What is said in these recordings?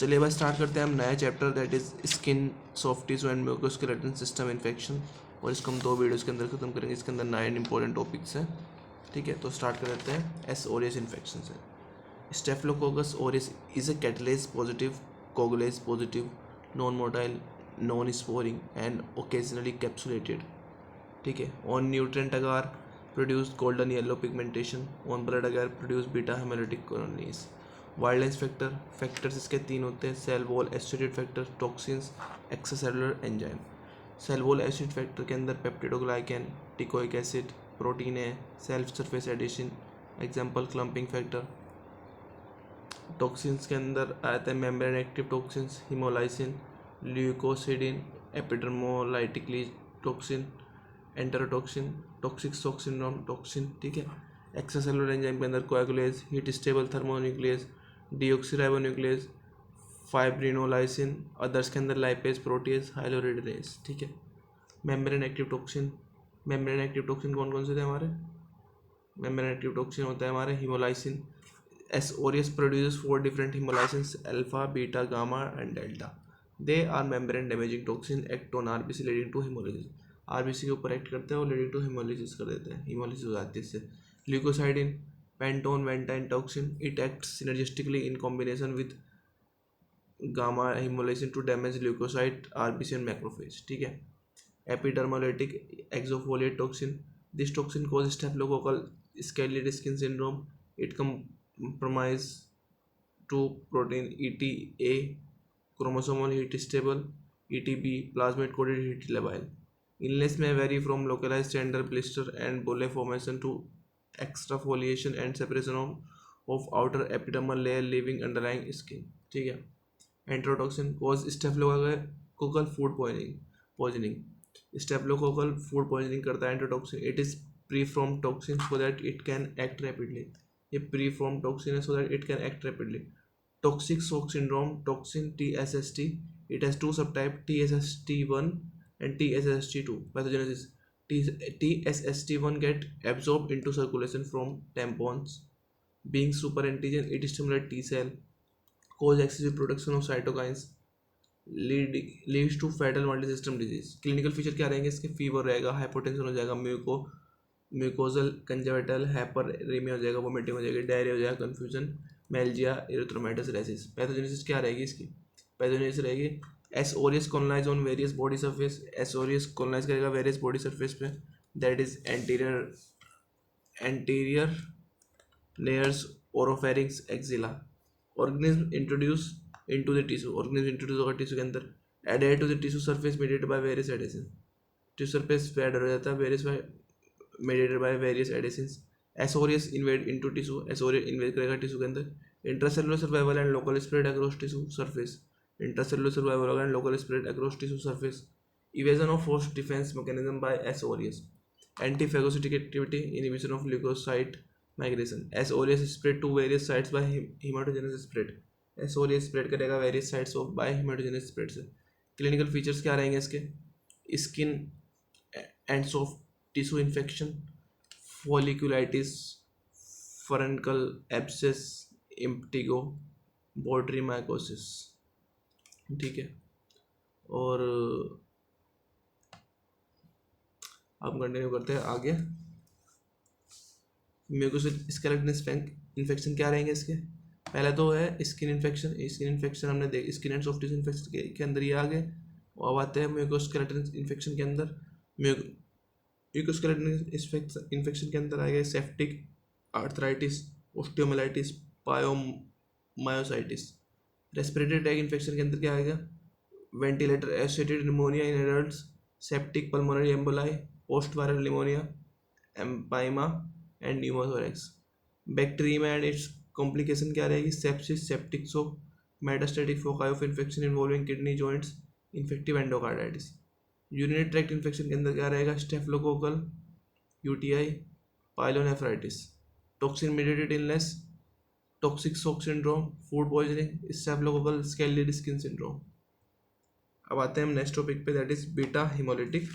चलिए बस स्टार्ट करते हैं हम नया chapter that is skin soft tissue and musculoskeletal system infection. और इसको हम 2 वीडियोस के अंदर खत्म करेंगे। इसके अंदर 9 इंपॉर्टेंट टॉपिक्स हैं। ठीक है, तो स्टार्ट कर देते हैं एस ओरियस इन्फेक्शन से। Staphylococcus aureus is a catalase positive, coagulase positive, non motile, non sporing and occasionally capsulated. ठीक है, on nutrient agar produce golden yellow pigmentation, on blood agar produce beta haemolytic colonies. वाइल्ड लाइन factors इसके 3 होते हैं: cell wall associated factor, toxins, extracellular enzyme. Cell wall acid factor के अंदर peptidoglycan, teichoic acid, protein है, self surface adhesin, example clumping factor. Toxins के अंदर आते हैं membrane active toxins, haemolysin, leukocidin, epidermolytic toxin, enterotoxin, toxic shock syndrome toxin. ठीक है, extracellular enzyme के अंदर coagulase, heat stable thermonuclease, deoxyribonuclease, fibrinolysin. Others के अंदर लाइपेज, प्रोटीज, हाइलोरिडरेज। ठीक है, membrane active toxin. Membrane active toxin कौन कौन से थे हमारे? मेम्ब्रेन एक्टिव टॉक्सिन होता है हमारे haemolysin. S aureus produces 4 different haemolysins, alpha, beta, gamma and delta. They are membrane damaging toxin act on RBC leading to haemolysis. RBC के ऊपर एक्ट करते हैं और लीडिंग टू हिमोलिसिस कर देते हैं, हिमोलिसिस हो जाती है इससे। Leukocidin, Panton Valentine toxin, it act synergistically in combination with gamma haemolysin to damage leukocyte, RBC and macrophage. ठीक है, epidermolytic exfoliate toxin, this toxin cause staphylococcal scalded skin syndrome, it compromise to protein ETA, chromosomal heat stable, ETB, plasmid coded heat labile. Illness may vary from localized tender blister and bulle formation to extrafoliation and separation of outer epidermal layer leaving underlying skin. ठीक है, एंट्रोटॉक्सिन cause staphylococcal food poisoning. Staphylococcal food poisoning करता है एंट्रोटॉक्सिन। It is pre from toxin so that it can act rapidly. ये pre form toxin है so that it can act rapidly. Toxic shock syndrome toxin TSST, it has 2 subtype, TSST1 and TSST2। Pathogenesis, TSST1 get absorbed into circulation from tampons. Being super antigen, it stimulates T cell, cause excessive production of cytokines, leads to fatal multisystem disease. Clinical feature क्या रहेंगे इसके? Fever रहेगा, hypotension हो जाएगा, mucosal कंजक्टिवाइटल हाइपररेमिया हो जाएगा, vomiting हो जाएगी, डायरिया हो जाएगा, confusion, myalgia, erythematous, rashes. Pathogenesis क्या रहेगी इसकी? पैथोजेनेसिस रहेगी S aureus colonise on various body surface. S aureus colonise करेगा वेरियस बॉडी सरफेस पे, that is anterior nares, oropharynx, axilla. Organism introduce into the tissue, organism introduce होगा tissue के अंदर, added to the tissue surface mediated by various adhesin. Tissue surface पे add हो जाता है various mediated by various adhesions. S aureus invade into tissue, S aureus invade करेगा tissue के अंदर. Intracellular survival and local spread across tissue surface. Intracellular survival and local spread across tissue surface. Evasion of host defense mechanism by S aureus. Antiphagocytic activity, inhibition of leukocyte migration. S aureus spread to various sites by hematogenous spread. S aureus spread करेगा various sites of by hematogenous spread से. Clinical features क्या रहेंगे इसके? Skin and soft tissue infection, folliculitis, furuncle abscess, impetigo, botryomycosis. ठीक है, और अब continue करते हैं आगे। म्यूकोस्केलेटन इन्फेक्शन क्या रहेंगे इसके? पहले तो है स्किन इन्फेक्शन। स्किन इन्फेक्शन हमने देख, skin and soft tissue infection के अंदर ये आ गए। अब आते हैं म्यूकोस्केलेटन इन्फेक्शन के अंदर। म्यूकोस्केलेटन इन्फेक्शन के अंदर आएगा septic arthritis, osteomyelitis, pyomyositis. Respiratory tract infection के अंदर क्या आएगा? Ventilator associated pneumonia in adults, septic pulmonary emboli, post viral pneumonia, empyema and pneumothorax. Bacteria and its complication क्या रहेगी? Sepsis, septic shock, metastatic foci of infection involving kidney joints, infective endocarditis. Urinary tract infection के अंदर क्या रहेगा? Staphylococcal UTI, pyelonephritis. Toxin mediated illness, toxic shock syndrome, food poisoning, staphylococcal scalded skin syndrome. अब आते हैं हम नेक्स्ट टॉपिक पे, that is beta haemolytic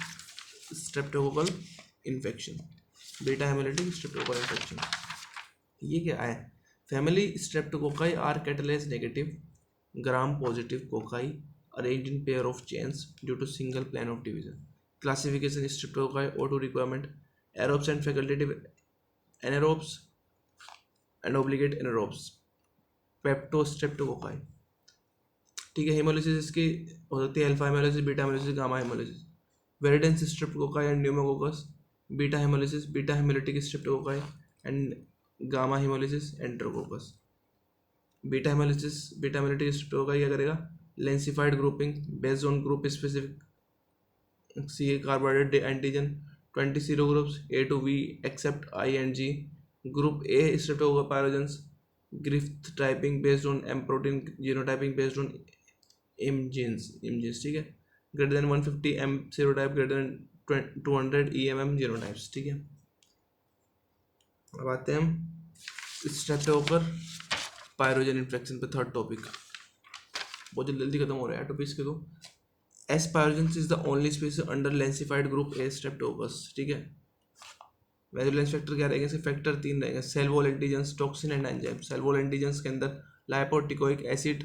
streptococcal infection. Beta haemolytic streptococcal infection ये क्या है? Family streptococci are catalase negative, gram positive cocci arranged in pair of chains due to single plane of division. Classification streptococci O2 requirement aerobes and facultative anaerobes and obligate anaerobes peptostreptococci. ठीक है, haemolysis इसकी हो सकती है alpha haemolysis, beta haemolysis, gamma haemolysis. Viridans streptococci and pneumococcus, beta haemolysis, beta haemolytic streptococci and gamma haemolysis enterococcus. Beta haemolysis, beta haemolytic streptococci क्या करेगा? Lancefield grouping based on group specific C carbohydrate antigen 20 serogroups A to V except I and G. Group A streptococcal pyrogens Griffith typing based on M protein, genotyping based on M genes, ठीक है। greater than 150 M serotype, greater than 200 EMM genotypes, ठीक है। अब आते हैं हम streptococcal pyrogen infection पे, third topic. बहुत जल्दी खत्म हो रहा है टॉपिक्स के तो। S pyrogens is the only species under lensified group A streptococcus, ठीक है। वैल्यूलेंस फैक्टर क्या रहेगा? फैक्टर 3 रहेगा, cell wall antigens, toxin and enzyme. Cell wall antigens के अंदर lipoteichoic acid,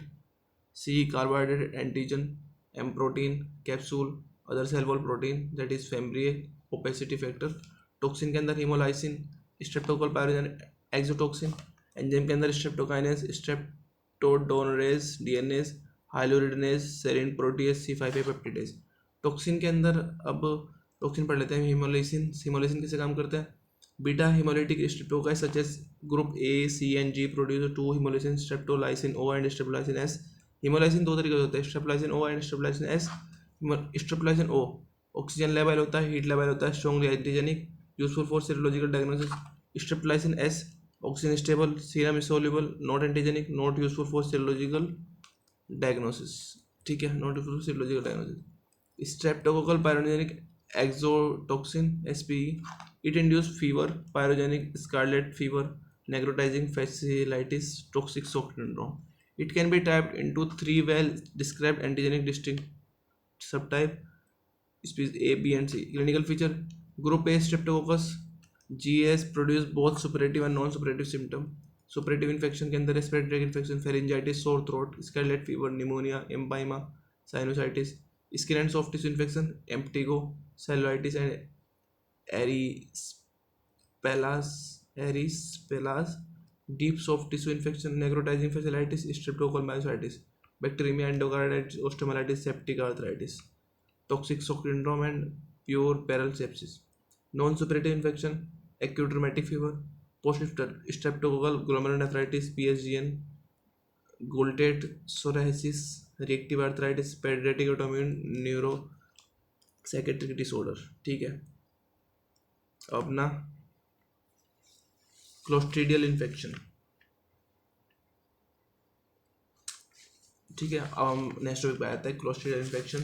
C carbohydrate antigen, M protein, capsule, other cell wall protein that is fimbriae, opacity factor. Toxin के अंदर haemolysin, streptococcal pyrogenic exotoxin. Enzyme के अंदर streptokinase, streptodornase, DNase, hyaluronidase, serine protease, C5A peptidase. Toxin के अंदर अब toxin पढ़ लेते हैं। हीमोलाइसिन, हीमोलाइसिन कैसे काम करता है? Beta hemolytic streptococcus such as group A, C and G produce two hemolysin, streptolysin O and streptolysin S. hemolysin दो तरीके से होता है, streptolysin O and streptolysin S. streptolysin O oxygen level होता है, हीट लेवल होता है, strongly antigenic, useful for serological diagnosis. streptolysin S oxygen stable, serum insoluble, not antigenic, not useful for serological diagnosis, ठीक है, not useful for serological diagnosis. Streptococcal pyrogenic exotoxin SPE, it induce fever, pyrogenic scarlet fever, necrotizing fasciitis, toxic shock syndrome. It can be typed into three well described antigenic distinct subtype, species A, B and C. Clinical feature: group A streptococcus GS produce both suppurative and non-suppurative symptom. Suppurative infection के अंदर respiratory infection, pharyngitis, sore throat, scarlet fever, pneumonia, empyema, sinusitis. Skin and soft tissue infection, impetigo, cellulitis and erysipelas. Deep soft tissue infection, necrotizing fasciitis, streptococcal myositis, bacteremia, endocarditis, osteomyelitis, septic arthritis, toxic shock syndrome and puerperal sepsis. Non-suppurative infection, acute rheumatic fever, post-streptococcal glomerulonephritis, PSGN, Goulet psoriasis, reactive arthritis, pediatric autoimmune neuropsychiatric disorder, ठीक है। अब ना clostridial infection, ठीक है। Next topic पे आता है clostridial infection.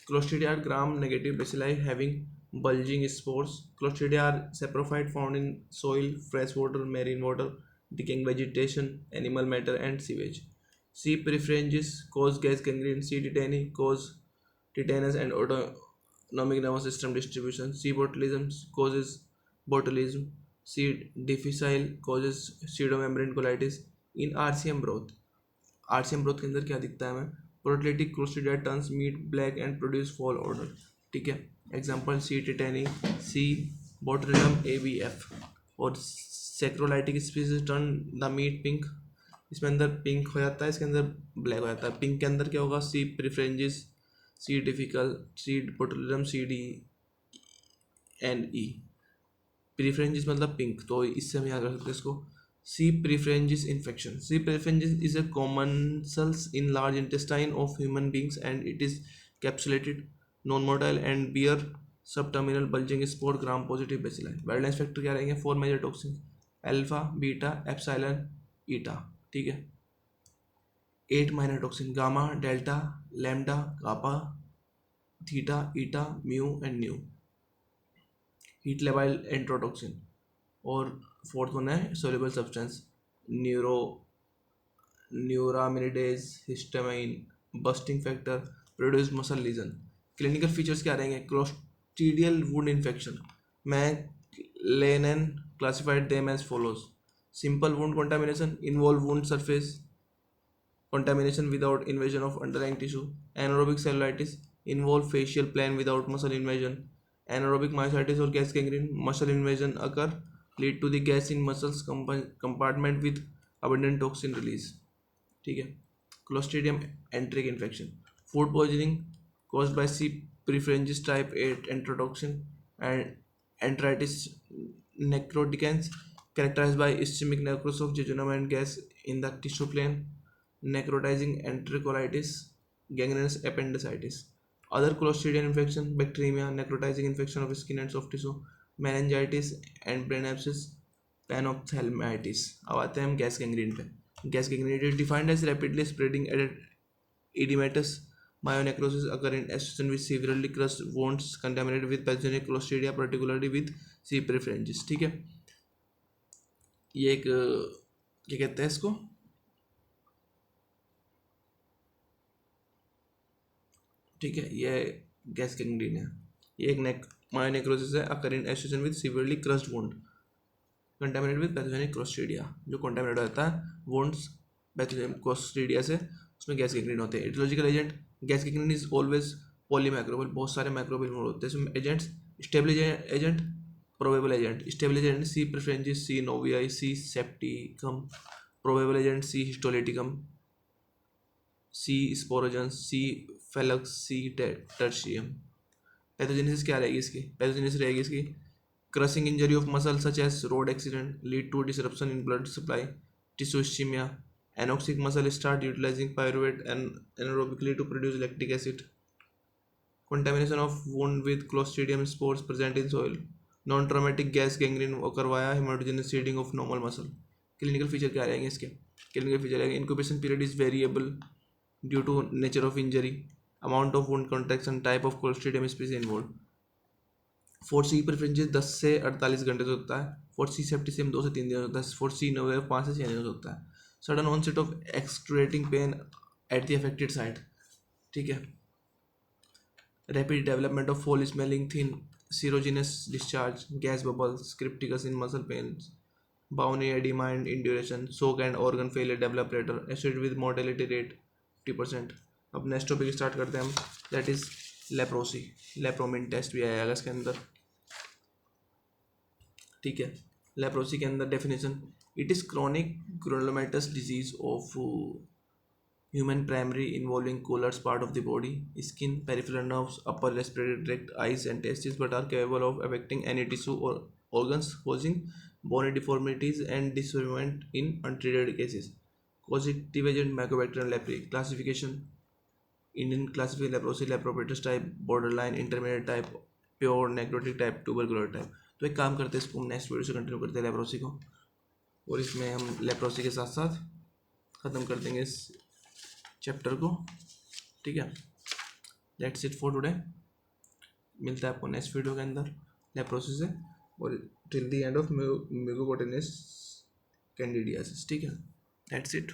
Clostridia are gram negative bacilli having bulging spores. Clostridia are saprophyte found in soil, fresh water, marine water, decaying vegetation, animal matter and sewage. C. preferences cause gas gangrene. C. tetani cause tetanus and autonomic nervous system distribution. C. botulism causes botulism. C. difficile causes pseudomembrane colitis. In RCM broth, RCM broth के अंदर क्या दिखता है हमें? Proteolytic Clostridia turns meat black and produce foul odor, ठीक है। Example C. tetani, C. botulinum ABF। और saccharolytic species turn the meat pink, इसमें अंदर पिंक हो जाता है, इसके अंदर ब्लैक हो जाता है। पिंक के अंदर क्या होगा? C. प्रिफ्रेंजिस, C. डिफिकल, C. botulinum, C. D and E। प्रिफ्रेंजिस मतलब पिंक, तो इससे हम याद रख सकते हैं इसको। C. preferences infection. C. preferences is a commensals in large intestine of human beings and it is capsulated, non-motile and bear subterminal bulging spore gram positive bacilli. Valence factor क्या रहेंगे? 4 major toxins, alpha, beta, epsilon, eta, ठीक है। 8 minor toxin, gamma, delta, lambda, kappa, theta, eta, mu and nu. Heat लेवल enterotoxin. और fourth one है soluble substance, neuraminidase, histamine, bursting factor, produce muscle lesion. Clinical features क्या रहेंगे? Clostridial wound infection, MacLennan classified them as follows. Simple wound contamination, involve wound surface contamination without invasion of underlying tissue. Anaerobic cellulitis involve facial plane without muscle invasion. Anaerobic myositis or gas gangrene, muscle invasion occur, lead to the gas in muscles compartment with abundant toxin release. ठीक है. Clostridium enteric infection, food poisoning caused by C. preferences type 8 enterotoxin, and enteritis necroticans characterized by ischemic necrosis of jejunum and gas in the tissue plane, necrotizing enterocolitis, gangrenous appendicitis. Other Clostridium infection, bacteremia, necrotizing infection of skin and soft tissue, meningitis and brain abscess, panophthalmitis. अब आते हैं हम gas gangrene पे. Gas gangrene is defined as rapidly spreading edematous myonecrosis occurring in association with severely crushed wounds contaminated with pathogenic Clostridia, particularly with C. preferences. ठीक है. ये एक क्या कहते हैं इसको, ठीक है, ये गैस गैंग्रीन है. ये एक मायोनेक्रोसिस है occurring association with severely crossed wound contaminated with pathogenic clostridia. जो कंटामिनेट होता है वुंड्स पैथोजेनिक क्लोस्ट्रीडिया से, उसमें गैस गैंग्रीन होते हैं. Aetiological agent, gas gangrene is always polymicrobial, बहुत सारे मैक्रोबियल मोड होते हैं. इसमें agents, established agent, probable agent. Established agent C perfringens, C novyi, C septicum. Probable agent C histolyticum, C sporogenes, C fallax, C tertium. Pathogenesis क्या रहेगी इसकी? Pathogenesis रहेगी इसकी crushing injury of muscle such as road accident lead to disruption in blood supply, tissue ischaemia. Anoxic muscle start utilising pyruvate anaerobically to produce lactic acid. Contamination of wound with Clostridium spores present in soil. Non-traumatic gas gangrene occur via hematogenous seeding of normal muscle. Clinical feature क्या रहेंगे इसके? Clinical feature रहेंगे incubation period is variable due to nature of injury, amount of wound contraction, type of clostridium species involve. For C perfringens 10 से 48 घंटे से होता है. For सी सेप्टिसियम 2 से 3 दिन होता है. फॉर सी नोवेव 5 से 6 दिन होता है. Sudden onset of excruciating pain at the affected site. ठीक है. Rapid development of foul smelling, thin serosanguineous discharge, gas bubbles, crepitus in muscle planes, brawny oedema and induration, shock and organ failure develop later, associated with mortality rate 50%. अब next topic start करते हैं हम, that is leprosy. Lepromin test भी आएगा इसके अंदर. ठीक है. लेप्रोसी के अंदर definition, it is chronic granulomatous disease of human primary involving cooler part of the body, skin, peripheral nerves, upper respiratory tract, eyes and testis, but are capable of affecting any tissue or organs, causing bony deformities and disfigurement in untreated cases. Causative agent Mycobacterium leprae. Classification: Indian classification leprosy, lepropatus type, borderline, intermediate type, pure necrotic type, tubercular type. तो एक काम करते हैं, इसको हम next video से continue करते हैं लेप्रोसी को, और इसमें हम लेप्रोसी के साथ साथ ख़त्म कर देंगे इस चैप्टर को. ठीक है. That's it for today. मिलता है आपको नेक्स्ट वीडियो के अंदर लेप्रोसी से, और till the end of mucocutaneous candidiasis. ठीक है. That's it.